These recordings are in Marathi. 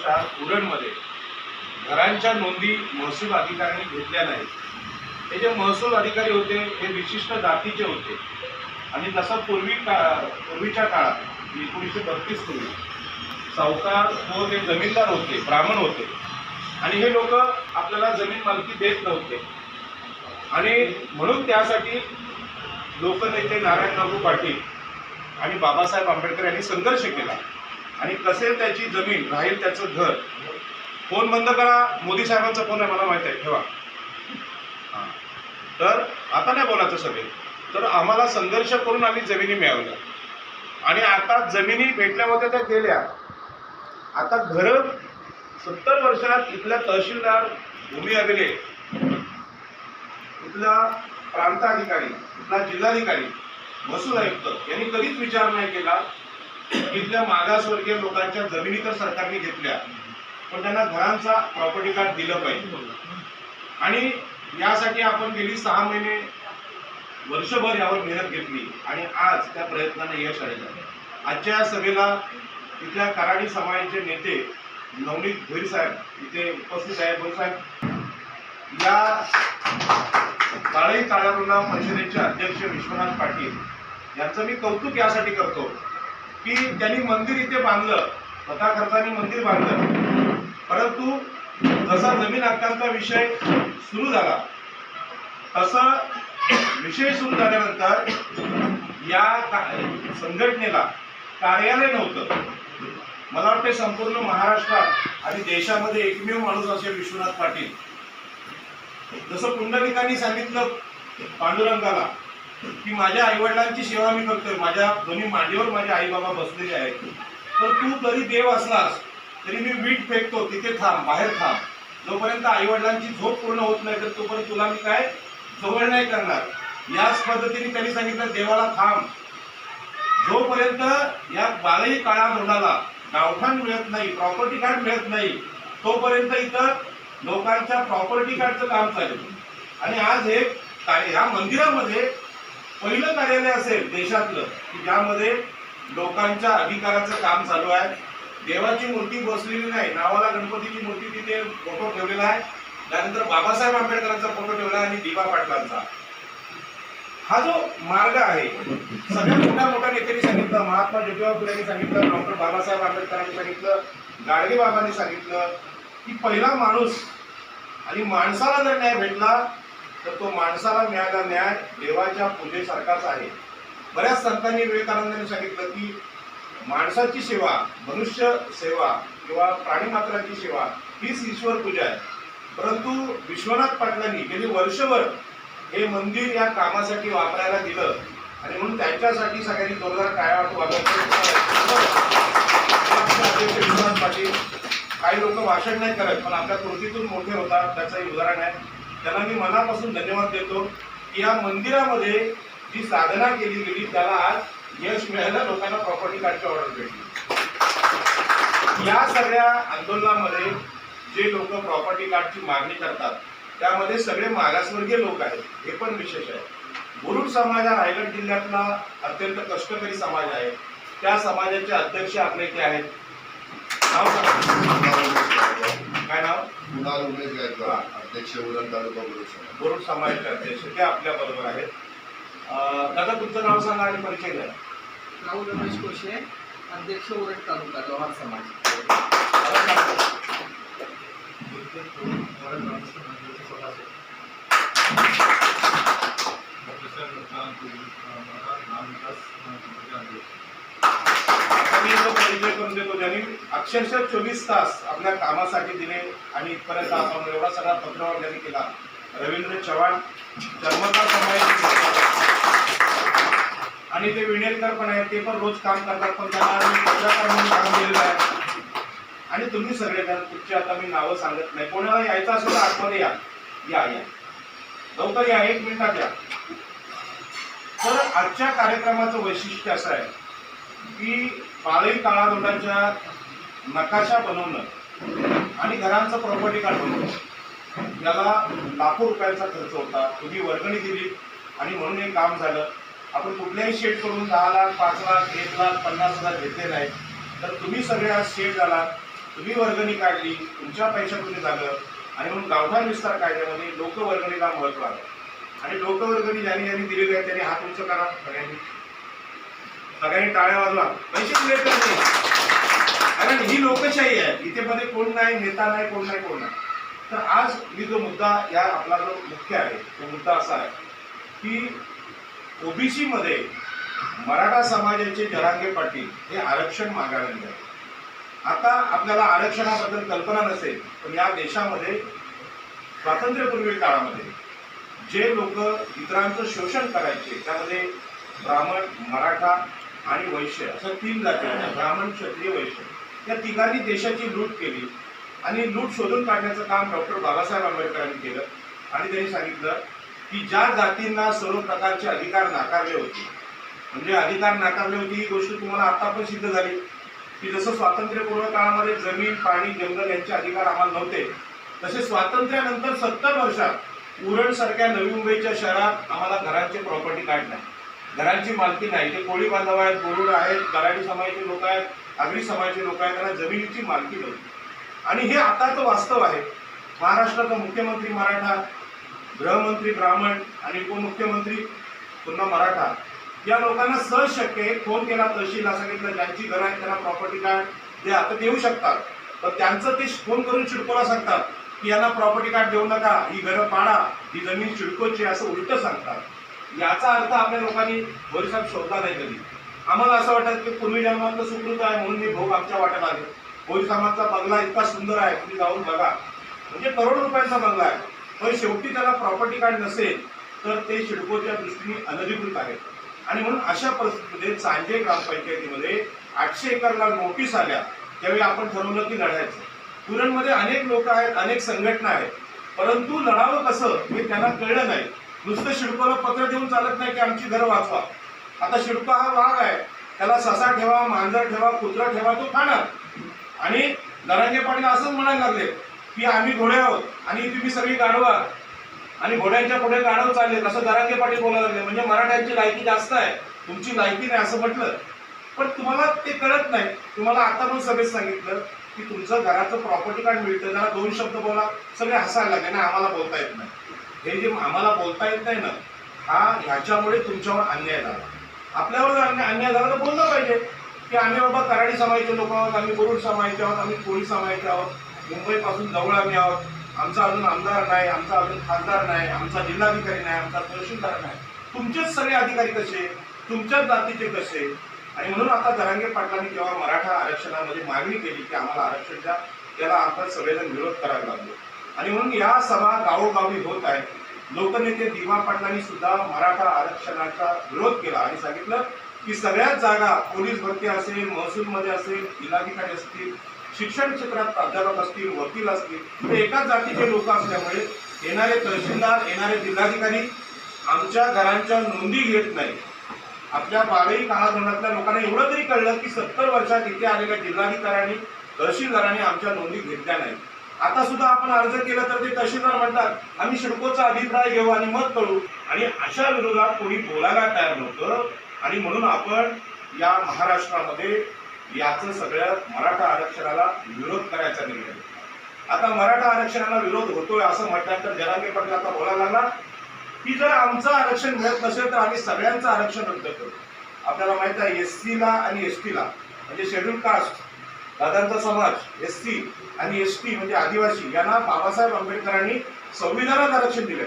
शहर उरणमध्ये घरांच्या नोंदी महसूल अधिकाऱ्यांनी घेतल्या नाहीत. हे जे महसूल अधिकारी होते हे विशिष्ट जातीचे होते आणि तसं पूर्वीच्या काळात 1932 पूर्वी सावकार व ते जमीनदार होते, ब्राह्मण होते आणि हे लोक आपल्याला जमीन मालकी देत नव्हते आणि म्हणून त्यासाठी लोकनेते नारायण बाबू पाटील आणि बाबासाहेब आंबेडकर यांनी संघर्ष केला आणि कसे त्याची जमीन राहील त्याचं घर. फोन बंद करा, मोदी साहेबांचा फोन आहे मला माहिती आहे, ठेवा. तर आता नाही बोलायचं सगळे. तर आम्हाला संघर्ष करून आम्ही जमिनी मिळवल्या आणि आता जमिनी भेटल्या होत्या त्या गेल्या. आता घर 70 वर्षात इथल्या तहसीलदार, भूमी अभिलेख, इथला प्रांताधिकारी, इथला जिल्हाधिकारी, महसूल आयुक्त यांनी कधीच विचार नाही केला इथल्या मागासवर्गीय लोकांच्या जमिनी तर सरकारने घेतल्या पण त्यांना घरांचा प्रॉपर्टी कार्ड दिलं पाहिजे. आणि यासाठी आपण गेली 6 महिने वर्षभर यावर मेहनत घेतली आणि आज त्या प्रयत्नाने यश आलेलं आहे. आजच्या या सभेला इथल्या कराडी समाजाचे नेते नवनीत भोईर साहेब इथे उपस्थित आहेत. भोईर साहेब, या काळी काळारुणा परिषदेचे अध्यक्ष विश्वनाथ पाटील यांचं मी कौतुक यासाठी करतो की त्यांनी मंदिर इथे बांधलं, स्वतः खर्चाने मंदिर बांधलं, परंतु जसा जमीन हक्कांचा विषय सुरू झाला तसा विषय सुरू झाल्यानंतर या संघटनेला कार्यालय नव्हतं. मला वाटते संपूर्ण महाराष्ट्रात आणि देशामध्ये एकमेव माणूस असेल विश्वनाथ पाटील. जसं पुंडलिकांनी सांगितलं पांडुरंगाला की माझ्या आईवडिलांची सेवा मी करतोय, माझ्या दोन्ही मांडीवर माझे आई बाबा बसलेले आहेत, तर तू जरी देव असलास तरी मी वीट फेकतो, तिथे थांब, बाहेर थांब, जोपर्यंत आईवडिलांची झोप पूर्ण होत नाही तर तोपर्यंत तुला मी काय जवळ नाही करणार. याच पद्धतीने त्यांनी सांगितलं देवाला थांब, जोपर्यंत या बालही काळा धोंडाला गावठाण मिळत नाही, प्रॉपर्टी कार्ड मिळत नाही, तोपर्यंत इथं लोकांच्या प्रॉपर्टी कार्डचं काम चालेल. आणि आज हे या मंदिरामध्ये पहिलं कार्यालय असेल देशातलं की ज्यामध्ये लोकांच्या अधिकाराचं काम चालू आहे. देवाची मूर्ती बसलेली नाही, नावाला गणपतीची मूर्ती तिथे फोटो ठेवलेला आहे, त्यानंतर बाबासाहेब आंबेडकरांचा फोटो ठेवला आणि दिवा पाटलांचा. हा जो मार्ग आहे सगळ्या मोठ्या नेत्यांनी सांगितलं, महात्मा ज्योतिबा फुलेंनी सांगितलं, डॉक्टर बाबासाहेब आंबेडकरांनी सांगितलं, गाडगे बाबांनी सांगितलं की पहिला माणूस आणि माणसाला जर न्याय भेटला तर तो माणसाला मिळालेला न्याय देवाच्या पूजेसारखाच आहे. बऱ्याच संतांनी, विवेकानंदांनी सांगितलं की माणसाची सेवा, मनुष्य सेवा किंवा प्राणीमात्राची सेवा हीच ईश्वर पूजा आहे. परंतु विश्वनाथ पाटलांनी गेली वर्षभर हे मंदिर या कामासाठी वापरायला दिलं आणि म्हणून त्यांच्यासाठी सगळ्यांनी जोरदार टाळ्या वाजवल्या. विश्वनाथ पाटील काही लोक भाषण नाही करत पण आपल्या कृतीतून मोठे होतात, त्याचं उदाहरण आहे. त्यांना मी मनापासून धन्यवाद देतो की या मंदिरामध्ये जी साधना केली गेली त्याला आज यश मिळालं, लोकांना प्रॉपर्टी कार्डची ऑर्डर भेटली. या सगळ्या आंदोलनामध्ये जे लोक प्रॉपर्टी कार्डची मागणी करतात त्यामध्ये सगळे मागासवर्गीय लोक आहेत, हे पण विशेष आहे. मुरुड समाज हा रायगड जिल्ह्यातला अत्यंत कष्टकरी समाज आहे. त्या समाजाचे अध्यक्ष आपल्या इथे आहेत. नाव काय नाव? कुणाल उमेश गायकवाड, अध्यक्ष उरण तालुका मुरुड समाजाचे अध्यक्ष ते आपल्या बरोबर आहेत. दादा तुमचं नाव सांगा आणि परिचय द्या. राहुल रमेश कोशे, अध्यक्ष उरण तालुका लोहार समाज. परिचय करून देतो. ज्यांनी अक्षरशः 24 तास आपल्या कामासाठी दिले आणि इथपर्यंत आपण एवढा सगळा पत्रव्यवहार त्यांनी केला. रवींद्र चव्हाण जन्मता समाज आणि ते विणेरकर पण आहेत, ते पण रोज काम करतात पण त्यांना पत्रकार म्हणून काम दिलेलं आहे. आणि तुम्ही सगळेजण, तुमची आता मी नावं सांगत नाही, कोणाला यायचं असेल तर आतमध्ये या या या लवकर या, 1 मिनिटात या. तर आजच्या कार्यक्रमाचं वैशिष्ट्य असं आहे की पाळी काळादोंडाच्या नकाशा बनवणं आणि घरांचं प्रॉपर्टी कार्ड बनवणं याला लाखो रुपयांचा खर्च होता. तुम्ही वर्गणी दिली आणि म्हणून हे काम झालं. आपण कुठल्याही शेड करून 10 लाख, 5 लाख, 1 लाख, 50,000 घेतले नाही. तर तुम्ही सगळे आज शेड झाला तुम्ही वर्गणी काढली, तुमच्या पैशातून झालं आणि म्हणून गावठाण विस्तार कायद्यामध्ये लोकवर्गणीला महत्व आहे. आणि लोकवर्गणी ज्यांनी ज्यांनी दिलेली आहे त्यांनी हात उंच करा. सगळ्यांनी टाळ्या वाजवा. पैसे दिले तर नाही, कारण ही लोकशाही आहे. इथे मध्ये कोण नाही, नेता नाही, कोण नाही, कोण नाही. तर आज मी जो मुद्दा या आपला जो मुख्य आहे तो मुद्दा असा आहे की ओबीसी मध्ये मराठा समाजाचे जरांगे पाटील हे आरक्षण मागायला निघाले. आता आपल्याला आरक्षणाबद्दल कल्पना नसेल, पण या देशामध्ये स्वातंत्र्यपूर्वी काळामध्ये जे लोक इतरांचं शोषण करायचे त्यामध्ये ब्राह्मण, मराठा आणि वैश्य असं 3 जाती होत्या. ब्राह्मण, क्षत्रिय, वैश्य या तिघांनी देशाची लूट केली आणि लूट शोधून काढण्याचं काम डॉक्टर बाबासाहेब आंबेडकरांनी केलं. आणि त्यांनी सांगितलं की ज्या जातींना सर्व प्रकारचे अधिकार नाकारले होते, म्हणजे अधिकार नाकारले होते ही गोष्ट तुम्हाला आता पण सिद्ध झाली की जसं स्वातंत्र्यपूर्व काळामध्ये जमीन, पाणी, जंगल यांचे अधिकार आम्हाला नव्हते, तसे स्वातंत्र्यानंतर 70 वर्षात उरणसारख्या नवी मुंबईच्या शहरात आम्हाला घरांचे प्रॉपर्टी कार्ड नाही, घरांची मालकी नाही. ते कोळी बांधव आहेत, बोरुड आहेत, गराडी समाजाचे लोक आहेत, आगरी समाजाचे लोक आहेत, त्यांना जमिनीची मालकी नव्हती. आणि हे आताचं वास्तव आहे. महाराष्ट्राचा मुख्यमंत्री मराठा, गृहमंत्री ब्राह्मण आणि उपमुख्यमंत्री पुन्हा मराठा. या लोकांना सहज शक्य आहे. फोन केला तहसीलला, सांगितलं ज्यांची घरं आहेत त्यांना प्रॉपर्टी कार्ड ते आता देऊ शकतात, पण त्यांचं ते फोन करून चिडकोला सांगतात की यांना प्रॉपर्टी कार्ड देऊ नका, ही घरं पाडा, ही जमीन चिडकोची, असं उलट सांगतात. याचा अर्थ आपल्या लोकांनी भोरीसाहेब शोधला नाही कधी. आम्हाला असं वाटतं की पूर्वी जन्मातलं सुकृत आहे म्हणून मी भोग आमच्या वाट्यात आले. भोरी समाजचा बंगला इतका सुंदर आहे, तुम्ही जाऊन बघा, म्हणजे करोड रुपयांचा बंगला आहे, पण शेवटी त्याला प्रॉपर्टी कार्ड नसेल तर ते सिडकोच्या दृष्टीने अनधिकृत आहे. आणि म्हणून अशा परिस्थितीमध्ये चांजे ग्रामपंचायतीमध्ये 800 एकरला नोटीस आल्या. त्यावेळी आपण ठरवलं की लढायचं. पुरणमध्ये अनेक लोक आहेत, अनेक संघटना आहेत, परंतु लढावं कसं हे त्यांना कळलं नाही. नुसतं सिडकोला पत्र देऊन चालत नाही की आमची घरं वाचवा. आता सिडको हा वाघ आहे, त्याला ससा ठेवा, मांजर ठेवा, कुत्रा ठेवा, तो खाणार. आणि जरांगे पाटील असंच म्हणायला लागले की आम्ही घोडे आहोत आणि तुम्ही सगळी गाढवा आणि घोड्यांच्या पुढे गाढव चालले, असं जरांगे पाटील बोलायला लागले. म्हणजे मराठ्यांची लायकी जास्त आहे, तुमची लायकी नाही असं म्हटलं. पण तुम्हाला ते कळत नाही. तुम्हाला आता पण सभेत सांगितलं की तुमचं घराचं प्रॉपर्टी कार्ड मिळतं, जरा 2 शब्द बोला, सगळे हसायला लागले. नाही आम्हाला बोलता येत नाही. हे जे आम्हाला बोलता येत नाही ना, ह्याच्यामुळे तुमच्यावर अन्याय झाला. आपल्यावर अन्याय झाला तर बोललं पाहिजे की आम्ही बाबा कराडी समाजाचे लोक आहोत, आम्ही बोरुड समाजाचे आहोत, आम्ही कोळी समाजाचे आहोत, मुंबईपासून जवळ आम्ही आहोत, आमचा अजून आमदार नाही, आमचा अजून खासदार नाही, आमचा जिल्हाधिकारी नाही, आमचा तहसीलदार नाही. तुमचेच सगळे अधिकारी कसे, तुमच्याच जातीचे कसे. आणि म्हणून आता जरांगे पाटलांनी जेव्हा मराठा आरक्षणामध्ये मागणी केली की आम्हाला आरक्षण द्या, त्याला आपण सगळेजण विरोध करायला लागलो. आणि म्हणून या सभा गावोगावी होत आहेत. लोकनेते दिवा पाटलांनी सुद्धा मराठा आरक्षणाचा विरोध केला आणि सांगितलं की सगळ्याच जागा, पोलीस भरती असेल, महसूलमध्ये असेल, जिल्हाधिकारी असतील, शिक्षण क्षेत्रात प्राध्यापक असतील, वकील असतील, ते एकाच जातीचे लोक असल्यामुळे येणारे तहसीलदार, येणारे जिल्हाधिकारी आमच्या घरांच्या नोंदी घेत नाही. आपल्या बाराही काळाखंडातल्या लोकांना एवढं तरी कळलं की 70 वर्षात इथे आलेल्या जिल्हाधिकाऱ्यांनी, तहसीलदारांनी आमच्या नोंदी घेतल्या नाही. आता सुद्धा आपण अर्ज केला तर ते तहसीलदार म्हणतात आम्ही सिडकोचा अभिप्राय घेऊ आणि मत कळू. आणि अशा विरोधात कोणी बोलायला तयार नव्हतं. आणि म्हणून आपण या महाराष्ट्रामध्ये याचं सगळ्या मराठा आरक्षणाला विरोध करायचा निर्णय. आता मराठा आरक्षणाला विरोध होतोय असं म्हटल्यानंतर जरांगे पाटील आता बोलायला लागला की जर आमचं आरक्षण मिळत नसेल तर आम्ही सगळ्यांचं आरक्षण रद्द करू. आपल्याला माहित आहे एससीला आणि एसटीला म्हणजे शेड्यूल कास्ट, दादांचा समाज, एससी आणि एसटी म्हणजे आदिवासी यांना बाबासाहेब आंबेडकरांनी संविधानात आरक्षण दिले.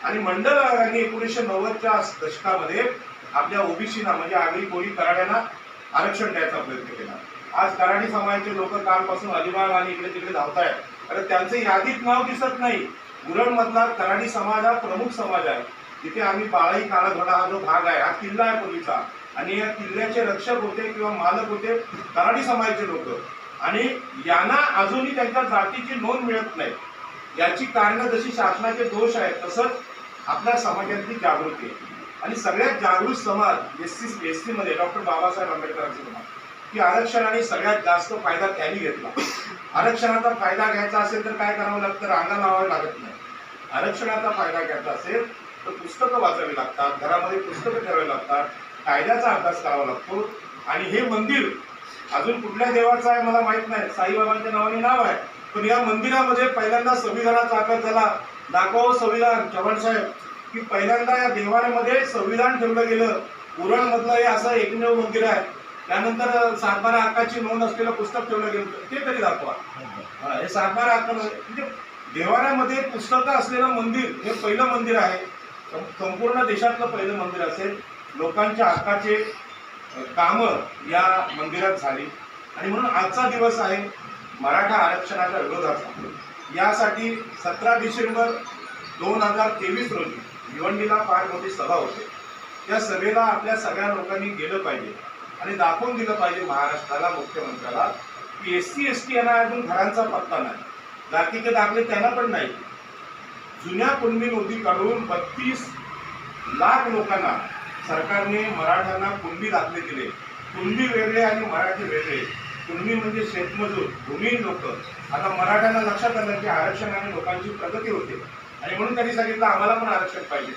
आणि मंडल आयोगाने 1990च्या दशकामध्ये आपल्या ओबीसीना म्हणजे आगरी, कोळी, कराड्यांना आरक्षण द्यायचा प्रयत्न केला. आज कराडी समाजाचे लोक कालपासून अलिबाग आणि इकडे तिकडे धावतायत, कारण त्यांचं यादीत नाव दिसत नाही. उरणमधला कराडी समाज हा प्रमुख समाज आहे. तिथे आम्ही बाळाई काळाघोडा हा जो भाग आहे, हा किल्ला आहे पूर्वीचा, आणि या किल्ल्याचे रक्षक होते किंवा मालक होते कराडी समाजाचे लोक. आणि यांना अजूनही त्यांच्या जातीची नोंद मिळत नाही. याची कारणं जशी शासनाचे दोष आहेत तसंच आपल्या समाजातली जागृती आहे. आणि सगळ्यात जागृत समाज एससी मध्ये डॉक्टर बाबासाहेब आंबेडकरांचा समाज, की आरक्षणाने सगळ्यात जास्त फायदा त्यांनी घेतला. आरक्षणाचा फायदा घ्यायचा असेल तर काय करावं लागतं, रांगा लावावी लागत नाही. आरक्षणाचा फायदा घ्यायचा असेल तर पुस्तकं वाचावी लागतात, घरामध्ये पुस्तकं ठेवावी लागतात, कायद्याचा अभ्यास करावा लागतो. आणि हे मंदिर अजून कुठल्या देवाचं आहे मला माहित नाही, साईबाबांच्या नावाने नाव आहे, पण या मंदिरामध्ये पहिल्यांदा संविधानाचा आकार झाला. दाखवा संविधान चव्हाण साहेब, की पहिल्यांदा या देवालयामध्ये संविधान ठेवलं गेलं. उरण मधलं हे असं एकमेव मंदिर आहे. त्यानंतर सातबारा हक्काची नोंद असलेलं पुस्तक ठेवलं गेलं, ते तरी दाखवा. हे सातबारा हक्क म्हणजे देवालयामध्ये पुस्तकं असलेलं मंदिर हे पहिलं मंदिर आहे. संपूर्ण देशातलं पहिलं मंदिर असेल. लोकांच्या हक्काचे कामं या मंदिरात झाली आणि म्हणून आजचा दिवस आहे मराठा आरक्षणाच्या विरोधाचा. यासाठी 17 डिसेंबर 2023 रोजी भिवंडीला फार मोठी सभा होते. त्या सभेला आपल्या सगळ्या लोकांनी गेलं पाहिजे आणि दाखवून दिलं पाहिजे महाराष्ट्राला, मुख्यमंत्र्याला, की SC ST यांना अजून घरांचा पत्ता नाही, जातीचे दाखले त्यांना पण नाही. जुन्या कुणबी नोंदी काढून 32 लाख लोकांना सरकारने मराठ्यांना कुणबी दाखले दिले. कुणबी वेगळे आणि मराठी वेगळे. कुणबी म्हणजे शेतमजूर, भूमिहीन लोक. आता मराठ्यांना लक्षात आलं की आरक्षणाने लोकांची प्रगती होते आणि म्हणून त्यांनी सांगितलं आम्हाला पण आरक्षण पाहिजे.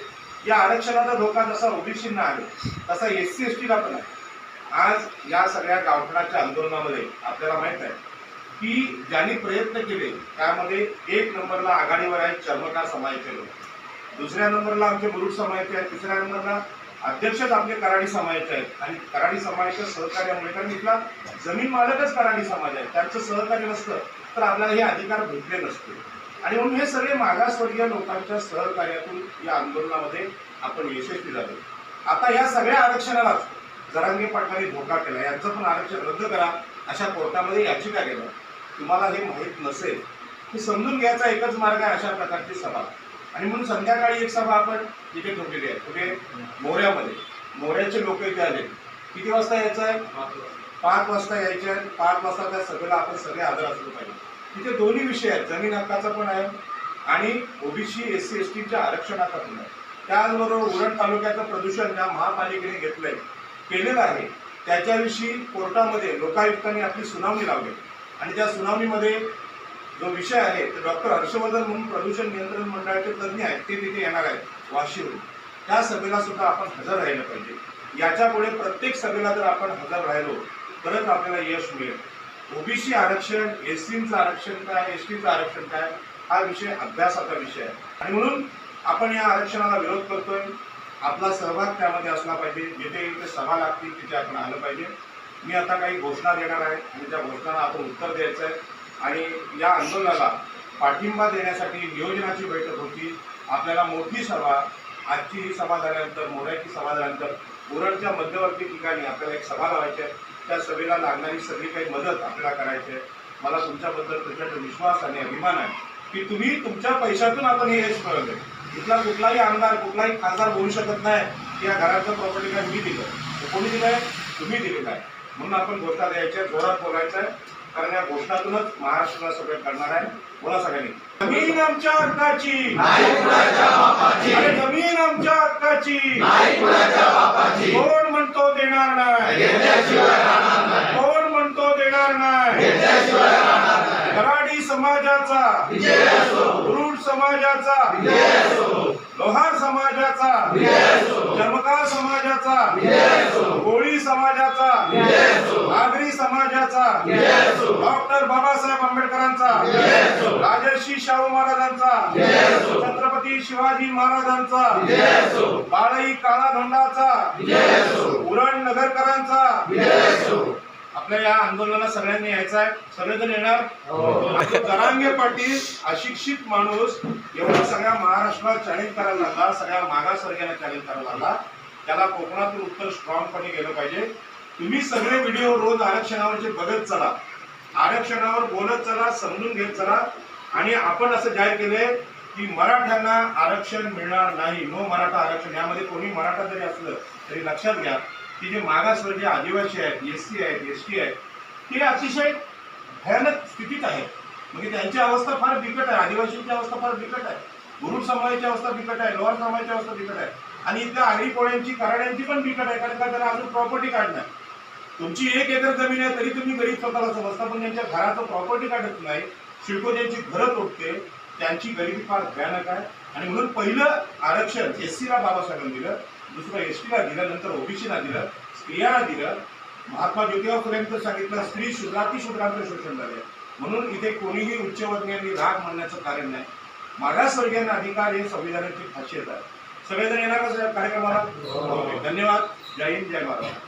या आरक्षणाचा धोका जसा ओबीसींना आहे तसा SC ST ला पण आहे. आज या सगळ्या गावठाणाच्या आंदोलनामध्ये आपल्याला माहित आहे की ज्यांनी प्रयत्न केले त्यामध्ये 1 नंबरला आघाडीवर आहे चर्मकार समाजाचे लोक, दुसऱ्या नंबरला आमचे मुरुड समाजाचे आहेत, तिसऱ्या नंबरला अध्यक्षच आपले कराडी समाजाचे आहेत. आणि कराडी समाजाच्या सहकार्यामुळे, कारण इथला जमीन मालकच कराडी समाज आहे, त्यांचं सहकार्य नसतं तर आपल्याला हे अधिकार भेटले नसते. आणि म्हणून हे सगळे मागासवर्गीय लोकांच्या सहकार्यातून या आंदोलनामध्ये आपण यशस्वी झालो. आता या सगळ्या आरक्षणालाच जरांगे पाटलांनी धोका केला. यांचं पण आरक्षण रद्द करा अशा कोर्टामध्ये याचिका केल्या. तुम्हाला हे माहीत नसेल की समजून घ्यायचा एकच मार्ग आहे अशा प्रकारची सभा. आणि म्हणून संध्याकाळी एक सभा आपण इथे ठेवलेली आहे, कुठे मोऱ्यामध्ये. मोऱ्याचे लोक इथे आले. किती वाजता यायचं आहे? 5 वाजता यायचे आहेत. 5 वाजता त्या सभेला आपण सगळे हजर असलो पाहिजे. तिथे दोन्ही विषय आहेत, जमीन हक्काचा पण आहे आणि OBC SC STच्या आरक्षणाचा पण आहे. त्याचबरोबर उरण तालुक्याचं प्रदूषण ज्या महापालिकेने घेतलंय केलेलं आहे त्याच्याविषयी कोर्टामध्ये लोकायुक्तांनी आपली सुनावणी लावली आणि त्या सुनावणीमध्ये जो विषय आहे ते डॉक्टर हर्षवर्धन म्हणून प्रदूषण नियंत्रण मंडळाचे तज्ज्ञ आहेत, ते तिथे येणार आहेत वाशीवरून. त्या सभेला सुद्धा आपण हजर राहिलं पाहिजे. याच्यापुढे प्रत्येक सभेला जर आपण हजर राहिलो तरच आपल्याला यश मिळेल. OBC आरक्षण, SCचं आरक्षण काय, STचं आरक्षण काय, हा विषय अभ्यासाचा विषय आहे आणि म्हणून आपण या आरक्षणाला विरोध करतोय. आपला सहभाग त्यामध्ये असला पाहिजे. जिथे इथे सभा लागतील तिथे आपण आलं पाहिजे. मी आता काही घोषणा देणार आहे आणि त्या घोषणाला आपण उत्तर द्यायचं आहे. आणि या आंदोलनाला पाठिंबा देण्यासाठी नियोजनाची बैठक होती. आपल्याला मोठी सभा, आजची ही सभा झाल्यानंतर, मोऱ्याची सभा झाल्यानंतर उरणच्या मध्यवर्ती ठिकाणी आपल्याला एक सभा लावायची आहे. त्या सभेला लागणारी सगळी काही मदत आपल्याला करायची आहे. मला तुमच्याबद्दल प्रचंड विश्वास आणि अभिमान आहे की तुम्ही तुमच्या पैशातून आपण हे यश मिळवले. इथला कुठलाही आमदार, कुठलाही खासदार बोलू शकत नाही की या घराचं प्रॉपर्टी काय मी दिलं. कोणी दिलं आहे? तुम्ही दिलेलं आहे. म्हणून आपण घोषणा द्यायच्या, जोरात बोलायचं आहे, कारण या घोषणातूनच महाराष्ट्राला सगळं करणार आहे. बोला सगळ्यांनी, जमीन आमच्या हक्काची, अरे जमीन आमच्या हक्काची, कोण म्हणतो देणार नाही, कोण म्हणतो देणार नाही. कराडी समाजाचा, मुरुड समाजाचा, लोहार समाजाचा, चर्मकार समाजाचा, कोळी समाजाचा, आगरी समाजाचा, डॉक्टर बाबासाहेब आंबेडकरांचा, राजर्षी शाहू महाराजांचा, छत्रपती शिवाजी महाराजांचा, बाळाई काळाधोंडाचा, उरण नगरकरांचा. आपल्या या आंदोलनाला सगळ्यांनी यायचं आहे. सगळेजण येणार. जरांगे पाटील अशिक्षित माणूस एवढा सगळ्या महाराष्ट्राला चॅलेंज करायला लागला, सगळ्या मागासवर्गीयांना चॅलेंज करायला लागला. त्याला कोकणातून उत्तर स्ट्रॉंगपणे गेलं पाहिजे. तुम्ही सगळे व्हिडिओ रोज आरक्षणावरचे बघत चला, आरक्षणावर बोलत चला, समजून घेत चला. आणि आपण असं जाहीर केले की मराठ्यांना आरक्षण मिळणार नाही, नो मराठा आरक्षण. यामध्ये कोणी मराठा जरी असलं तरी लक्षात घ्या की जे मागासवर्गीय आदिवासी आहेत, SC आहेत, ST आहेत, ते अतिशय भयानक स्थितीत आहेत. म्हणजे त्यांची अवस्था फार बिकट आहे. आदिवासींची अवस्था फार बिकट आहे. मुरुड समाजाची अवस्था बिकट आहे. लोहार समाजाची अवस्था बिकट आहे. आणि इथल्या आगरी कोळ्यांची, कराड्यांची पण बिकट आहे, कारण का त्याला अजून प्रॉपर्टी कार्ड नाही. तुमची 1 एकर जमीन आहे तरी तुम्ही गरीब स्वतःला समजता, पण ज्यांच्या घराचं प्रॉपर्टी कार्डच नाही, शिडको ज्यांची घरं तोडते, त्यांची गरिबी फार भयानक आहे. आणि म्हणून पहिलं आरक्षण SC ला बाबासाहेबांनी दिलं, दुसरं ST ला दिलं, नंतर OBC ला दिलं, स्त्रियांना दिलं. महात्मा ज्योतिबा फुलेंचं सांगितलं, स्त्री शूद्रांचं शोषण झाले, म्हणून इथे कोणीही उच्चवर्णीयांनी राग म्हणण्याचं कारण नाही. मागासवर्गीयांना अधिकार हे संविधानाची खासियत आहे. सगळेजण येणार का कार्यक्रमाला? धन्यवाद. जय हिंद, जय महाराष्ट्र.